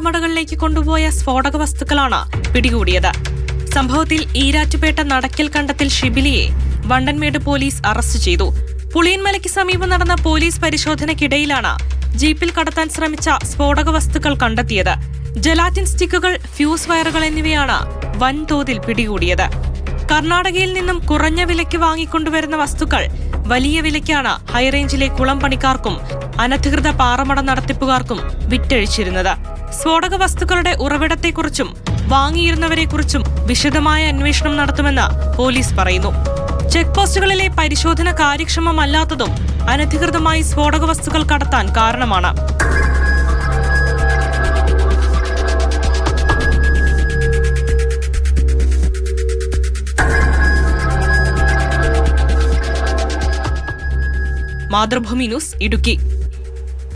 പാറമടകളിലേക്ക് കൊണ്ടുപോയ സ്ഫോടക വസ്തുക്കളാണ് പിടികൂടിയത്. സംഭവത്തിൽ ഈരാറ്റുപേട്ട നടക്കൽ കണ്ടത്തിൽ ഷിബിലിയെ വണ്ടൻമേട് പോലീസ് അറസ്റ്റ് ചെയ്തു. പുളിയൻമലയ്ക്ക് സമീപം നടന്ന പോലീസ് പരിശോധനയ്ക്കിടയിലാണ് ജീപ്പിൽ കടത്താൻ ശ്രമിച്ച സ്ഫോടക വസ്തുക്കൾ കണ്ടെത്തിയത്. ജലാറ്റിൻ സ്റ്റിക്കുകൾ, ഫ്യൂസ് വയറുകൾ എന്നിവയാണ് വൻതോതിൽ പിടികൂടിയത്. കർണാടകയിൽ നിന്നും കുറഞ്ഞ വിലയ്ക്ക് വാങ്ങിക്കൊണ്ടുവരുന്ന വസ്തുക്കൾ വലിയ വിലയ്ക്കാണ് ഹൈറേഞ്ചിലെ കുളം പണിക്കാർക്കും അനധികൃത പാറമട നടത്തിപ്പുകാർക്കും വിറ്റഴിച്ചിരുന്നത്. സ്ഫോടക വസ്തുക്കളുടെ ഉറവിടത്തെക്കുറിച്ചും വാങ്ങിയിരുന്നവരെക്കുറിച്ചും വിശദമായ അന്വേഷണം നടത്തുമെന്ന് പോലീസ് പറയുന്നു. ചെക്ക് പോസ്റ്റുകളിലെ പരിശോധന കാര്യക്ഷമമല്ലാത്തതും അനധികൃതമായി സ്ഫോടക വസ്തുക്കൾ കടത്താൻ കാരണമാണ്. മാതൃഭൂമി ന്യൂസ്, ഇടുക്കി.